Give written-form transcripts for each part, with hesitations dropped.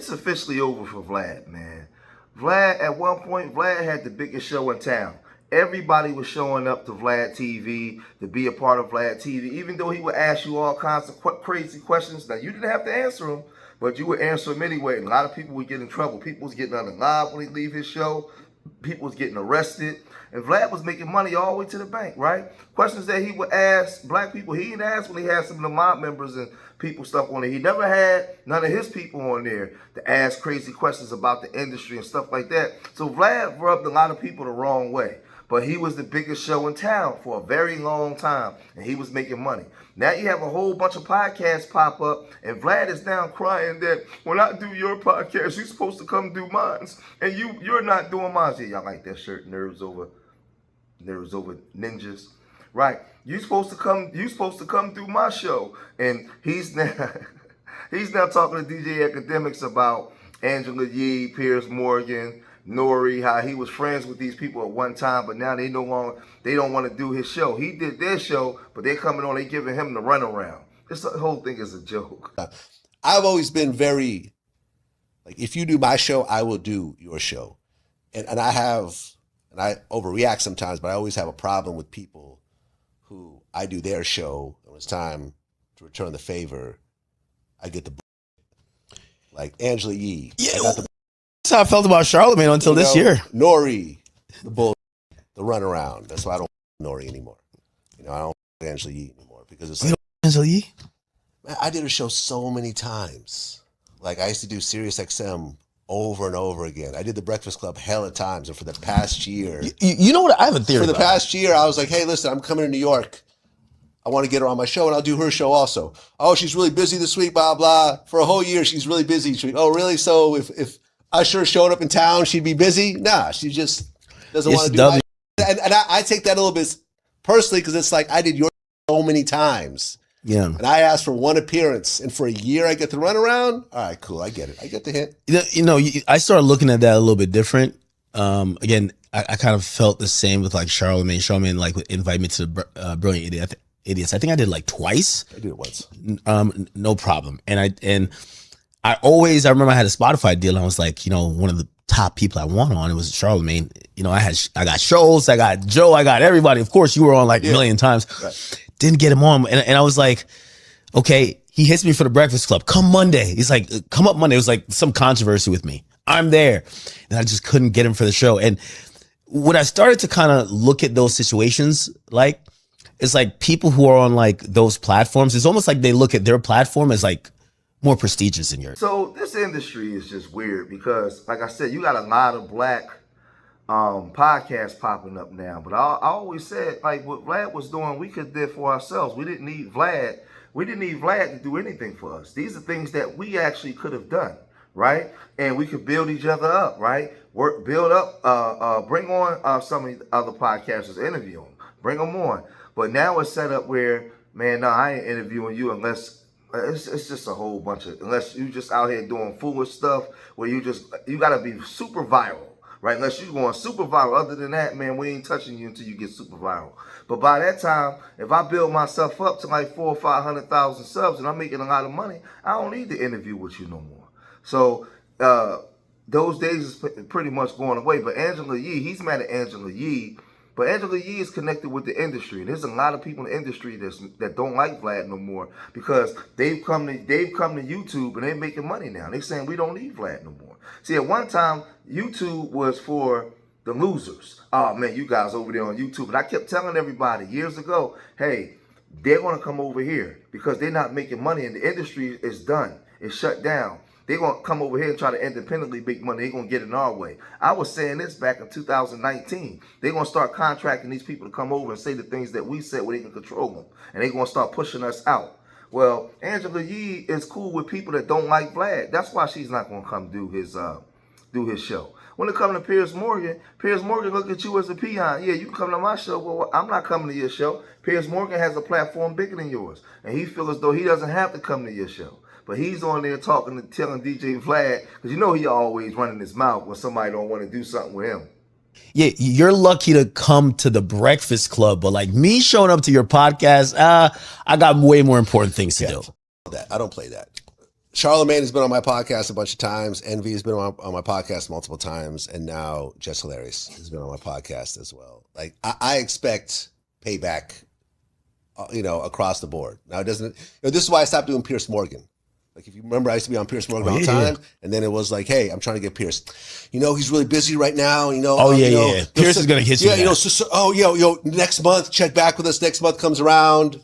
It's officially over for Vlad, man. Vlad, at one point, Vlad had the biggest show in town. Everybody was showing up to Vlad TV to be a part of Vlad TV, even though he would ask you all kinds of crazy questions. Now, you didn't have to answer them, but you would answer them anyway. And a lot of people would get in trouble. People was getting unalive when he leave his show. People was getting arrested. And Vlad was making money all the way to the bank, right? Questions that he would ask black people, he didn't ask when he had some of the mob members and people stuff on there. He never had none of his people on there to ask crazy questions about the industry and stuff like that. So Vlad rubbed a lot of people the wrong way. But he was the biggest show in town for a very long time, and he was making money. Now you have a whole bunch of podcasts pop up, and Vlad is down crying that when I do your podcast, you're supposed to come do mine, and you're not doing mine. Yeah, y'all like that shirt, nerves over ninjas, right? You're supposed to come do my show, and he's now talking to DJ Academics about Angela Yee, Piers Morgan, N.O.R.E, how he was friends with these people at one time, but now they don't want to do his show. He did their show, but they're coming on, they giving him the runaround. This whole thing is a joke. I've always been very, like, if you do my show, I will do your show. And I overreact sometimes, but I always have a problem with people who I do their show, and when it's time to return the favor, I get the like Angela Yee. Yeah, that's how I felt about Charlamagne until this year. Nore, the bull, the runaround. That's why I don't Nore anymore. I don't Angela Yee anymore because it's like, Angela Yee? Man, I did her show so many times. Like I used to do Sirius XM over and over again. I did the Breakfast Club hella times, and for the past year, you know what? I have a theory. For the past year, I was like, "Hey, listen, I'm coming to New York. I want to get her on my show, and I'll do her show also." Oh, she's really busy this week, blah blah. For a whole year, she's really busy. Oh, really? So if Usher showed up in town, she'd be busy? Nah, she just doesn't want to do my show. And I take that a little bit personally because it's like I did your show so many times. Yeah. And I asked for one appearance, and for a year I get the runaround. All right, cool. I get it. I get the hint. I started looking at that a little bit different. Again, I kind of felt the same with like Charlamagne. Charlamagne like would invite me to the Brilliant Idiots. I think I did like twice. I did it once. No problem. And I remember I had a Spotify deal. And I was like, one of the top people I want on, it was Charlamagne. I got Schultz, I got Joe, I got everybody. Of course, you were on like a million times. Right. Didn't get him on. And I was like, okay, he hits me for the Breakfast Club. Come Monday. He's like, come up Monday. It was like some controversy with me. I'm there. And I just couldn't get him for the show. And when I started to kind of look at those situations, like, it's like people who are on like those platforms, it's almost like they look at their platform as like more prestigious than yours. So this industry is just weird because, like I said, you got a lot of black podcasts popping up now. But I always said, like, what Vlad was doing, we could do for ourselves. We didn't need Vlad. We didn't need Vlad to do anything for us. These are things that we actually could have done, right? And we could build each other up, right? Build up, bring on some of the other podcasters, interview them, bring them on. But now it's set up where, man, no, I ain't interviewing you unless it's just a whole bunch of, unless you just out here doing foolish stuff where you got to be super viral. Right, unless you're going super viral. Other than that, man, we ain't touching you until you get super viral. But by that time, if I build myself up to like 400,000 or 500,000 subs and I'm making a lot of money, I don't need to interview with you no more. So those days is pretty much going away. But Angela Yee, he's mad at Angela Yee. But Angela Yee is connected with the industry. There's a lot of people in the industry that don't like Vlad no more because they've come to YouTube and they're making money now. They're saying we don't need Vlad no more. See, at one time, YouTube was for the losers. Oh man, you guys over there on YouTube. And I kept telling everybody years ago, hey, they're gonna come over here because they're not making money and the industry is done. It's shut down. They're going to come over here and try to independently make money. They're going to get in our way. I was saying this back in 2019. They're going to start contracting these people to come over and say the things that we said where they can control them. And they're going to start pushing us out. Well, Angela Yee is cool with people that don't like Vlad. That's why she's not going to come do his show. When it comes to Piers Morgan look at you as a peon. Yeah, you can come to my show, but I'm not coming to your show. Piers Morgan has a platform bigger than yours. And he feels as though he doesn't have to come to your show. But he's on there talking and telling DJ Vlad, because he always running his mouth when somebody don't want to do something with him. Yeah, you're lucky to come to the Breakfast Club, but like me showing up to your podcast, I got way more important things to do. I don't play that. Charlemagne has been on my podcast a bunch of times. Envy has been on my podcast multiple times. And now Jess Hilarious has been on my podcast as well. Like, I expect payback, across the board. Now, it doesn't, this is why I stopped doing Piers Morgan. Like, if you remember, I used to be on Piers Morgan all the time. And then it was like, hey, I'm trying to get Piers. He's really busy right now. Piers is going to hit you. Yeah, next month, check back with us. Next month comes around.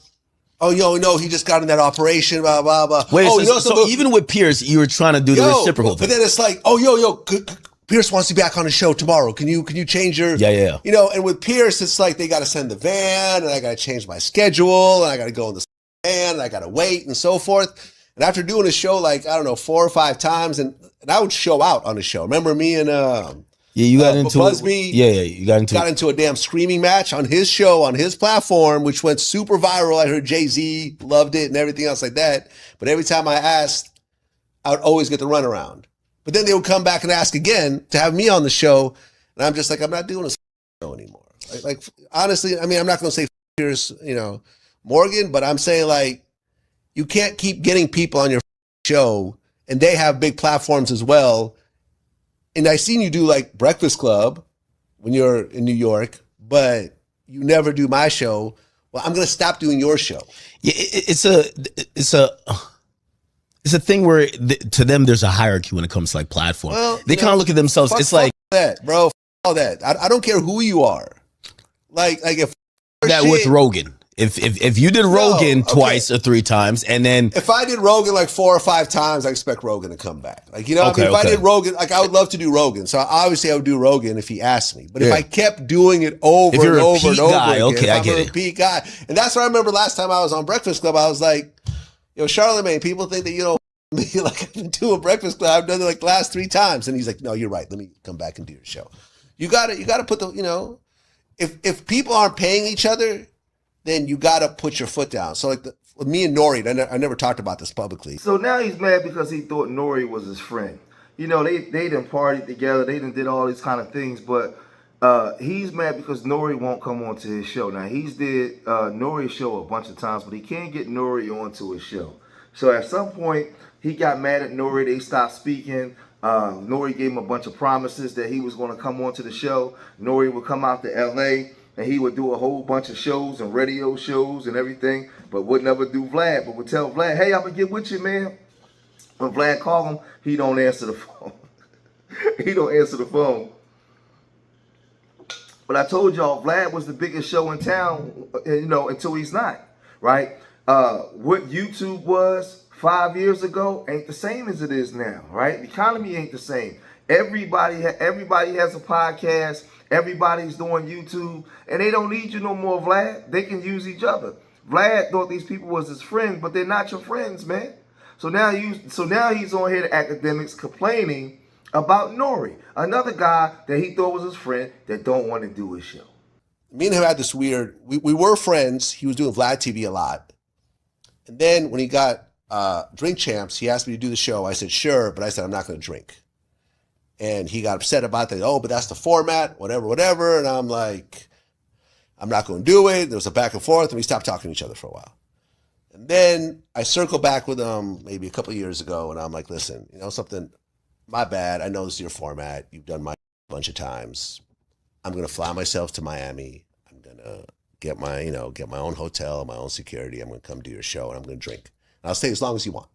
Oh, he just got in that operation, blah, blah, blah. Wait, so even with Piers, you were trying to do the reciprocal thing. But then it's like, Piers wants to be back on the show tomorrow. Can you change your... Yeah. And with Piers, it's like they got to send the van, and I got to change my schedule, and I got to go in the van, and I got to wait, and so forth. And after doing a show, 4 or 5 times, and I would show out on the show. Remember me and... you got into Busby. You got into a damn screaming match on his show, on his platform, which went super viral. I heard Jay-Z loved it and everything else like that. But every time I asked, I would always get the runaround. But then they would come back and ask again to have me on the show. And I'm just like, I'm not doing a show anymore. Like honestly, I'm not going to say Piers, Morgan, but I'm saying you can't keep getting people on your show, and they have big platforms as well. And I seen you do Breakfast Club when you're in New York, but you never do my show. Well, I'm going to stop doing your show. Yeah, it's a thing where to them there's a hierarchy when it comes to platform. Well, they kind of look at themselves. It's like that, bro. All that. I don't care who you are. If that with Rogan. If you did Rogan twice or 3 times, and then if I did Rogan 4 or 5 times, I expect Rogan to come back. I did Rogan, I would love to do Rogan. So obviously I would do Rogan if he asked me. But if I kept doing it over and over and over again, I get it. A repeat guy, and that's what I remember last time I was on Breakfast Club. I was like, Charlemagne, people think that me I've been doing Breakfast Club. I've done it the last 3 times, and he's like, no, you're right. Let me come back and do your show. You got to put the if people aren't paying each other, then you got to put your foot down. So with me and N.O.R.E, I never talked about this publicly. So now he's mad because he thought Nore was his friend. They done partied together. They done did all these kind of things. But he's mad because Nore won't come onto his show. Now, he's did Nore's show a bunch of times, but he can't get Nore onto his show. So at some point, he got mad at Nore. They stopped speaking. Nore gave him a bunch of promises that he was going to come onto the show. Nore would come out to L.A., and he would do a whole bunch of shows and radio shows and everything, but would never do Vlad, but would tell Vlad, hey, I'm going to get with you, man. When Vlad called him, he don't answer the phone. He don't answer the phone. But I told y'all, Vlad was the biggest show in town, until he's not, right? What YouTube was 5 years ago ain't the same as it is now, right? The economy ain't the same. Everybody has a podcast. Everybody's doing YouTube, and they don't need you no more, Vlad. They can use each other. Vlad thought these people was his friends, but they're not your friends, man. So now he's on here to academics complaining about N.O.R.E, another guy that he thought was his friend that don't want to do his show. Me and him had this weird. We were friends. He was doing Vlad TV a lot, and then when he got Drink Champs, he asked me to do the show. I said sure, but I said I'm not going to drink. And he got upset about that. Oh, but that's the format, whatever. And I'm like, I'm not going to do it. There was a back and forth, and we stopped talking to each other for a while. And then I circled back with him maybe a couple of years ago, and I'm like, listen, something, my bad. I know this is your format. You've done my a bunch of times. I'm going to fly myself to Miami. I'm going to get my own hotel, my own security. I'm going to come do your show, and I'm going to drink. And I'll stay as long as you want.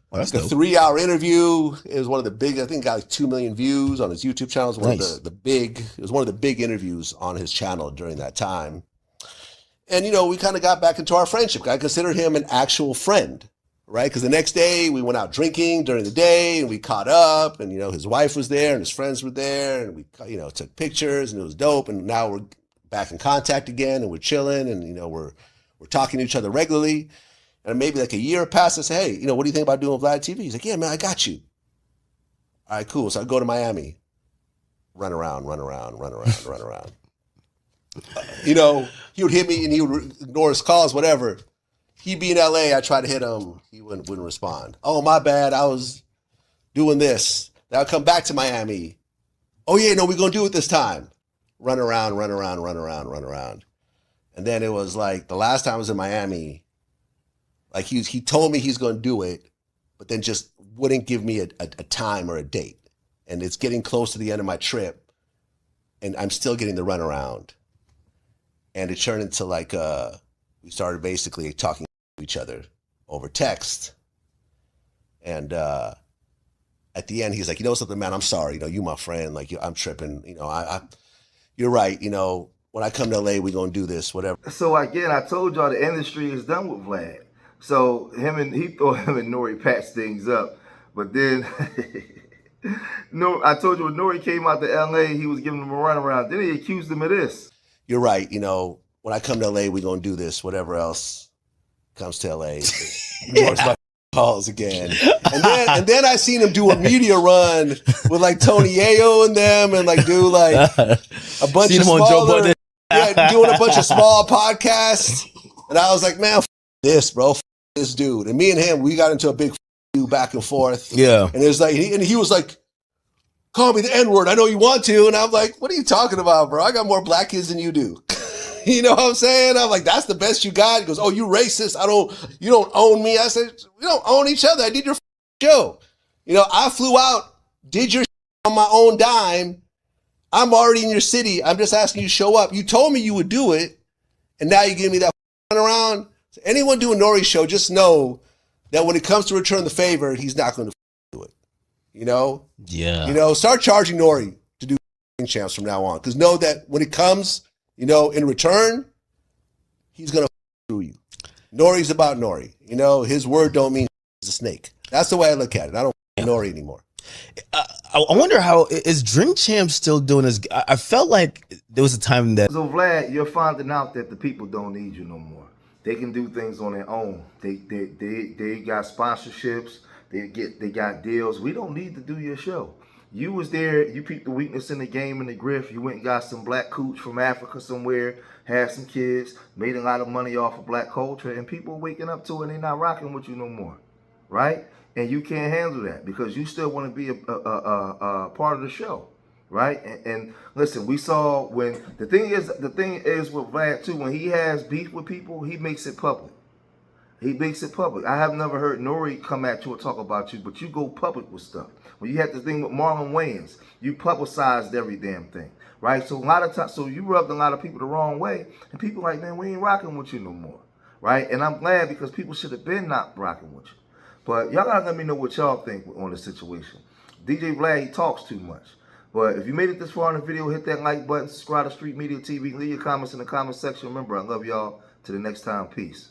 Well, that's the dope. 3-hour interview. It was one of the big, I think got 2 million views on his YouTube channel. It was one of the big interviews on his channel during that time. And, we kind of got back into our friendship. I considered him an actual friend, right? Because the next day we went out drinking during the day and we caught up, and, his wife was there and his friends were there, and we, took pictures, and it was dope. And now we're back in contact again, and we're chilling, and, we're talking to each other regularly. And maybe a year passed. I say, hey, what do you think about doing Vlad TV? He's like, yeah, man, I got you. All right, cool. So I go to Miami, run around. He would hit me and he would ignore his calls, whatever. He'd be in LA. I tried to hit him. He wouldn't respond. Oh, my bad. I was doing this. Then I'll come back to Miami. Oh, yeah, no, we're going to do it this time. Run around. And then it was the last time I was in Miami, he told me he's going to do it, but then just wouldn't give me a time or a date. And it's getting close to the end of my trip, and I'm still getting the runaround. And it turned into like, we started basically talking to each other over text. And at the end, he's like, you know something, man, I'm sorry. You know, you my friend. Like, I'm tripping. You know, you're right. You know, when I come to LA, we're going to do this, whatever. So again, I told y'all the industry is done with Vlad. So he thought him and Nore patched things up. But then, no, I told you when Nore came out to LA, he was giving him a runaround. Then he accused him of this. You're right. You know, when I come to LA, we're going to do this, whatever else comes to LA. New York's my calls again. And then I seen him do a media run with like Tony Ayo and them, and like do like a bunch of smaller, doing a bunch of small podcasts. And I was like, man, this, bro, this dude. And me and him, we got into a big back and forth. Yeah. And it was like, he was like, call me the N-word. I know you want to. And I'm like, what are you talking about, bro? I got more black kids than you do. You know what I'm saying? I'm like, that's the best you got. He goes, oh, you racist. You don't own me. I said, we don't own each other. I did your show. You know, I flew out, did your on my own dime. I'm already in your city. I'm just asking you to show up. You told me you would do it. And now you give me that around. So anyone doing N.O.R.E show, just know that when it comes to return the favor, he's not going to do it. You know? Yeah. You know, start charging N.O.R.E to do champs from now on. Because know that when it comes, you know, in return, he's going to through you. N.O.R.E's about N.O.R.E. You know, his word don't mean he's a snake. That's the way I look at it. I don't N.O.R.E anymore. I wonder how, is Drink Champ still doing this? I felt like there was a time that. So Vlad, you're finding out that the people don't need you no more. They can do things on their own. They got sponsorships. They got deals. We don't need to do your show. You was there. You peeped the weakness in the game in the grift. You went and got some black cooch from Africa somewhere. Had some kids. Made a lot of money off of black culture. And people are waking up to it and they're not rocking with you no more. Right? And you can't handle that because you still want to be a part of the show. Right? And listen, we saw when the thing is with Vlad too, when he has beef with people, he makes it public. He makes it public. I have never heard Nore come at you or talk about you, but you go public with stuff. When you had the thing with Marlon Wayans, you publicized every damn thing. Right? So a lot of times, so you rubbed a lot of people the wrong way, and people like, man, we ain't rocking with you no more. Right? And I'm glad because people should have been not rocking with you. But y'all gotta let me know what y'all think on the situation. DJ Vlad, he talks too much. But if you made it this far in the video, hit that like button, subscribe to Street Media TV, leave your comments in the comment section. Remember, I love y'all. Till the next time, peace.